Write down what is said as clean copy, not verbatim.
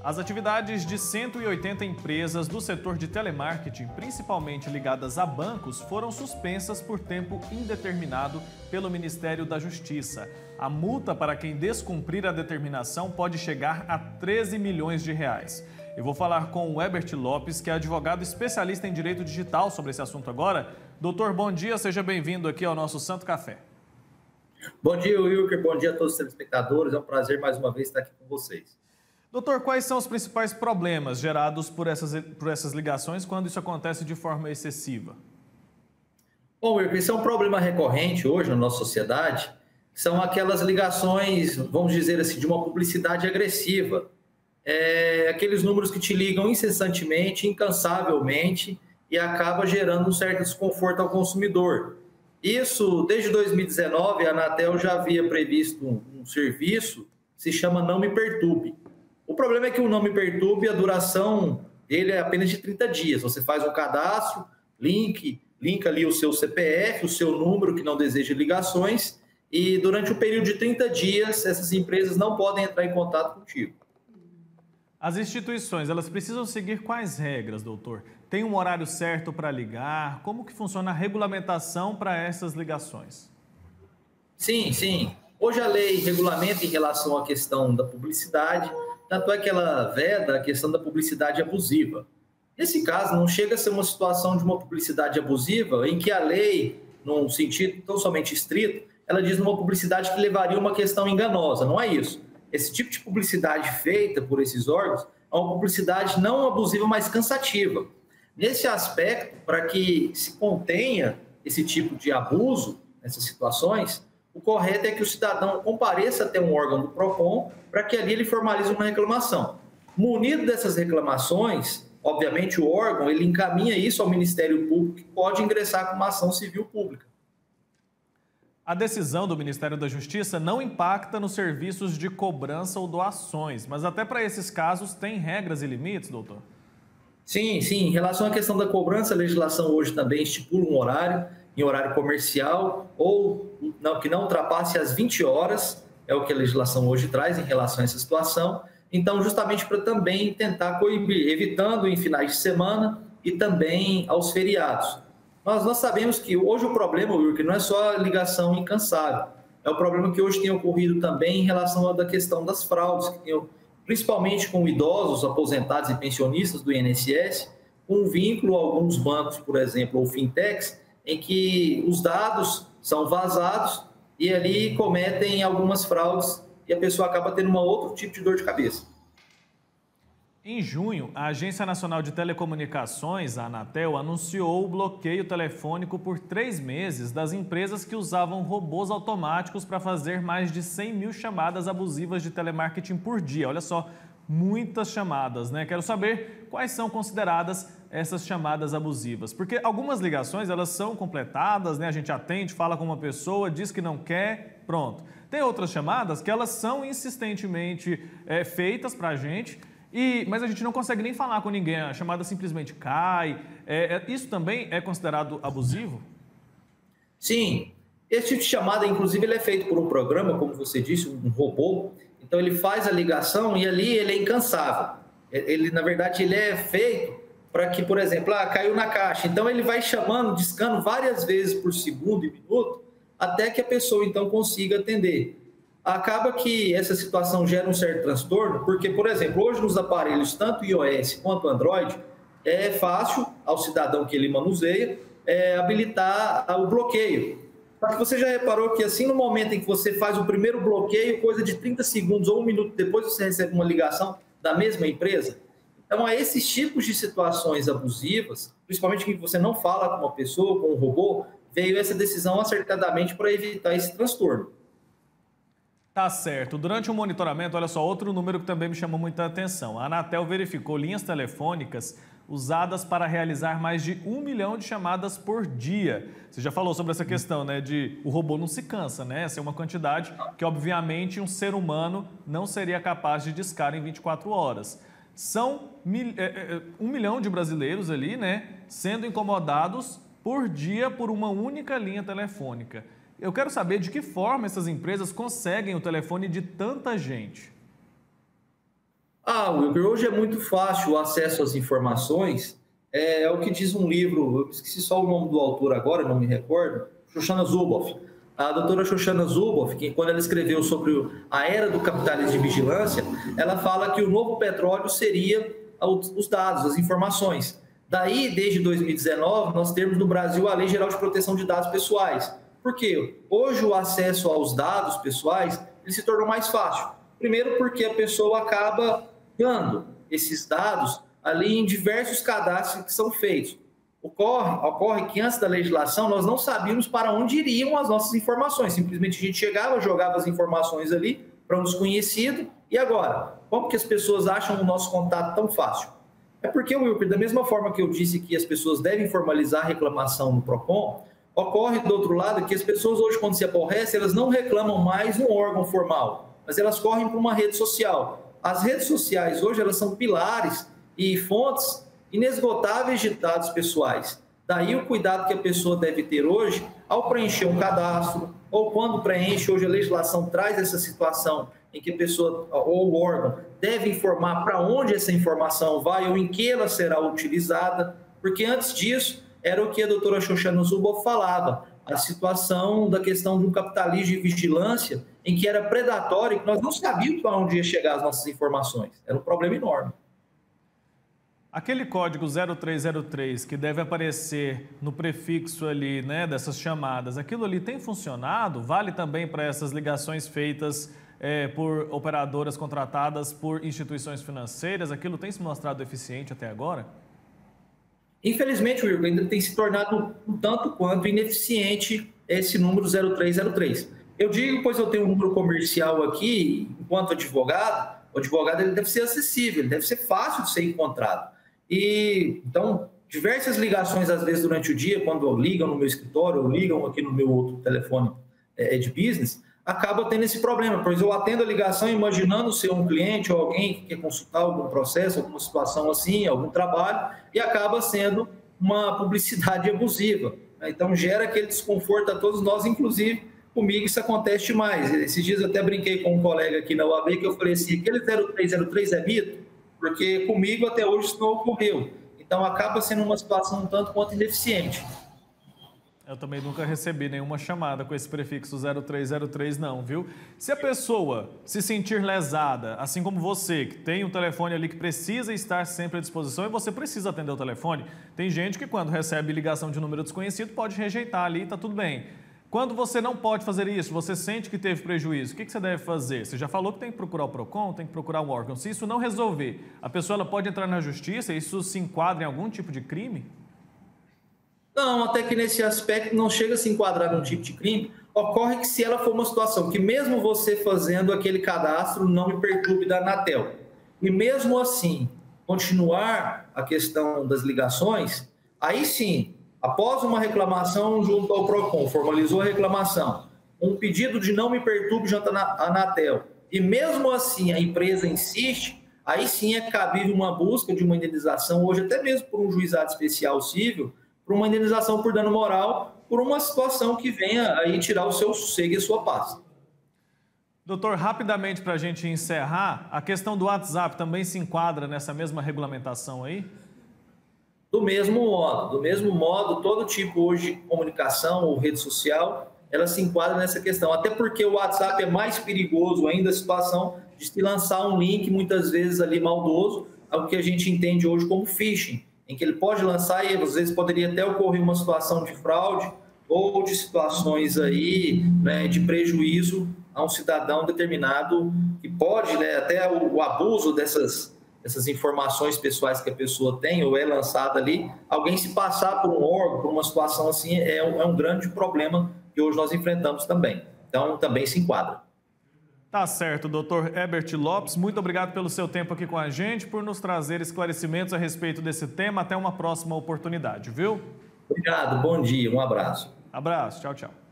As atividades de 180 empresas do setor de telemarketing, principalmente ligadas a bancos, foram suspensas por tempo indeterminado pelo Ministério da Justiça. A multa para quem descumprir a determinação pode chegar a 13 milhões de reais. Eu vou falar com o Ebert Lopes, que é advogado especialista em direito digital, sobre esse assunto agora. Doutor, bom dia, seja bem-vindo aqui ao nosso Santo Café. Bom dia, Wilker. Bom dia a todos os telespectadores. É um prazer mais uma vez estar aqui com vocês. Doutor, quais são os principais problemas gerados por essas ligações quando isso acontece de forma excessiva? Bom, Wilker, isso é um problema recorrente hoje na nossa sociedade. São aquelas ligações, vamos dizer assim, de uma publicidade agressiva. Aqueles números que te ligam incessantemente, incansavelmente e acaba gerando um certo desconforto ao consumidor. Isso, desde 2019, a Anatel já havia previsto um serviço que se chama Não Me Perturbe. O problema é que o Não Me Perturbe, a duração dele é apenas de 30 dias. Você faz um cadastro, linka ali o seu CPF, o seu número que não deseja ligações, e durante o período de 30 dias, essas empresas não podem entrar em contato contigo. As instituições, elas precisam seguir quais regras, doutor? Tem um horário certo para ligar? Como que funciona a regulamentação para essas ligações? Sim. Hoje a lei regulamenta em relação à questão da publicidade, tanto é que ela veda a questão da publicidade abusiva. Nesse caso, não chega a ser uma situação de uma publicidade abusiva em que a lei, num sentido tão somente estrito, ela diz numa publicidade que levaria a uma questão enganosa. Não é isso. Esse tipo de publicidade feita por esses órgãos é uma publicidade não abusiva, mas cansativa. Nesse aspecto, para que se contenha esse tipo de abuso, nessas situações, o correto é que o cidadão compareça até um órgão do PROCON para que ali ele formalize uma reclamação. Munido dessas reclamações, obviamente o órgão ele encaminha isso ao Ministério Público, que pode ingressar com uma ação civil pública. A decisão do Ministério da Justiça não impacta nos serviços de cobrança ou doações, mas até para esses casos tem regras e limites, doutor? Sim. Em relação à questão da cobrança, a legislação hoje também estipula um horário, em horário comercial, ou que não ultrapasse as 20 horas, é o que a legislação hoje traz em relação a essa situação. Então, justamente para também tentar coibir, evitando em finais de semana e também aos feriados. Nós sabemos que hoje o problema, Wilker, não é só a ligação incansável. É o problema que hoje tem ocorrido também em relação à questão das fraudes, que tem, principalmente com idosos, aposentados e pensionistas do INSS, com vínculo a alguns bancos, por exemplo, ou fintechs, em que os dados são vazados e ali cometem algumas fraudes e a pessoa acaba tendo um outro tipo de dor de cabeça. Em junho, a Agência Nacional de Telecomunicações, a Anatel, anunciou o bloqueio telefônico por 3 meses das empresas que usavam robôs automáticos para fazer mais de 100 mil chamadas abusivas de telemarketing por dia. Olha só, muitas chamadas, né? Quero saber quais são consideradas essas chamadas abusivas, porque algumas ligações elas são completadas, né? A gente atende, fala com uma pessoa, diz que não quer, pronto. Tem outras chamadas que elas são insistentemente feitas para a gente, mas a gente não consegue nem falar com ninguém, a chamada simplesmente cai. Isso também é considerado abusivo? Sim, esse tipo de chamada, inclusive, ele é feito por um programa, como você disse, um robô. Então, ele faz a ligação e ali ele é incansável. Na verdade, ele é feito para que, por exemplo, caiu na caixa. Então, ele vai chamando, discando várias vezes por segundo e minuto, até que a pessoa, então, consiga atender. Acaba que essa situação gera um certo transtorno, porque, por exemplo, hoje nos aparelhos, tanto iOS quanto Android, é fácil ao cidadão que ele manuseia habilitar o bloqueio. Só que você já reparou que assim no momento em que você faz o primeiro bloqueio, coisa de 30 segundos ou 1 minuto depois você recebe uma ligação da mesma empresa? Então, a esses tipos de situações abusivas, principalmente que você não fala com uma pessoa, com um robô, veio essa decisão acertadamente para evitar esse transtorno. Tá certo. Durante o monitoramento, olha só, outro número que também me chamou muita atenção. A Anatel verificou linhas telefônicas usadas para realizar mais de 1 milhão de chamadas por dia. Você já falou sobre essa questão, né, de o robô não se cansa, né? Essa é uma quantidade que, obviamente, um ser humano não seria capaz de discar em 24 horas. São 1 milhão de brasileiros ali, né, sendo incomodados por dia por uma única linha telefônica. Eu quero saber de que forma essas empresas conseguem o telefone de tanta gente. Wilker, hoje é muito fácil o acesso às informações. É o que diz um livro, eu esqueci só o nome do autor agora, não me recordo, Shoshana Zuboff. A doutora Shoshana Zuboff, que quando ela escreveu sobre a era do capitalismo de vigilância, ela fala que o novo petróleo seria os dados, as informações. Daí, desde 2019, nós temos no Brasil a Lei Geral de Proteção de Dados Pessoais. Por quê? Hoje o acesso aos dados pessoais ele se tornou mais fácil. Primeiro porque a pessoa acaba dando esses dados ali em diversos cadastros que são feitos. Ocorre que antes da legislação nós não sabíamos para onde iriam as nossas informações. Simplesmente a gente chegava, jogava as informações ali para um desconhecido. E agora? Como que as pessoas acham o nosso contato tão fácil? É porque, Wilker, da mesma forma que eu disse que as pessoas devem formalizar a reclamação no PROCON, ocorre do outro lado que as pessoas hoje, quando se aborrecem, elas não reclamam mais um órgão formal, mas elas correm para uma rede social. As redes sociais hoje elas são pilares e fontes inesgotáveis de dados pessoais. Daí o cuidado que a pessoa deve ter hoje ao preencher um cadastro, ou quando preenche, hoje a legislação traz essa situação em que a pessoa ou o órgão deve informar para onde essa informação vai ou em que ela será utilizada, porque antes disso era o que a doutora Shoshana Zuboff falava, a situação da questão de um capitalismo de vigilância em que era predatório, que nós não sabíamos para onde ia chegar as nossas informações. Era um problema enorme. Aquele código 0303 que deve aparecer no prefixo ali, né, dessas chamadas, aquilo ali tem funcionado? Vale também para essas ligações feitas por operadoras contratadas por instituições financeiras? Aquilo tem se mostrado eficiente até agora? Infelizmente, Wilker, ainda tem se tornado um tanto quanto ineficiente esse número 0303. Eu digo, pois eu tenho um número comercial aqui, enquanto advogado, o advogado ele deve ser acessível, ele deve ser fácil de ser encontrado. E, então, diversas ligações, às vezes, durante o dia, quando ligam no meu escritório ou ligam aqui no meu outro telefone de business, acaba tendo esse problema, pois eu atendo a ligação imaginando ser um cliente ou alguém que quer consultar algum processo, alguma situação assim, algum trabalho, e acaba sendo uma publicidade abusiva. Então, gera aquele desconforto a todos nós, inclusive comigo isso acontece demais. Esses dias eu até brinquei com um colega aquele na UAB que eu falei assim, aquele 0303 é mito? Porque comigo até hoje isso não ocorreu. Então, acaba sendo uma situação um tanto quanto ineficiente. Eu também nunca recebi nenhuma chamada com esse prefixo 0303 não, viu? Se a pessoa se sentir lesada, assim como você, que tem um telefone ali que precisa estar sempre à disposição e você precisa atender o telefone, tem gente que quando recebe ligação de número desconhecido pode rejeitar ali e tá tudo bem. Quando você não pode fazer isso, você sente que teve prejuízo, o que você deve fazer? Você já falou que tem que procurar o PROCON, tem que procurar um órgão. Se isso não resolver, a pessoa ela pode entrar na justiça e isso se enquadra em algum tipo de crime? Não, até que nesse aspecto não chega a se enquadrar num tipo de crime. Ocorre que se ela for uma situação que mesmo você fazendo aquele cadastro não me perturbe da Anatel, e mesmo assim continuar a questão das ligações, aí sim, após uma reclamação junto ao PROCON, formalizou a reclamação, um pedido de não me perturbe junto à Anatel, e mesmo assim a empresa insiste, aí sim é cabível uma busca de uma indenização, hoje até mesmo por um juizado especial civil, por uma indenização por dano moral, por uma situação que venha aí tirar o seu sossego e a sua paz. Doutor, rapidamente para a gente encerrar, a questão do WhatsApp também se enquadra nessa mesma regulamentação aí? Do mesmo modo, todo tipo hoje de comunicação ou rede social, ela se enquadra nessa questão. Até porque o WhatsApp é mais perigoso ainda a situação de se lançar um link, muitas vezes ali maldoso, ao que a gente entende hoje como phishing, em que ele pode lançar e às vezes poderia até ocorrer uma situação de fraude ou de situações aí, né, de prejuízo a um cidadão determinado, que pode, né, até o abuso dessas informações pessoais que a pessoa tem ou é lançada ali, alguém se passar por um órgão, por uma situação assim, é um grande problema que hoje nós enfrentamos também. Então, também se enquadra. Tá certo, doutor Herbert Lopes, muito obrigado pelo seu tempo aqui com a gente, por nos trazer esclarecimentos a respeito desse tema. Até uma próxima oportunidade, viu? Obrigado, bom dia, um abraço. Abraço, tchau, tchau.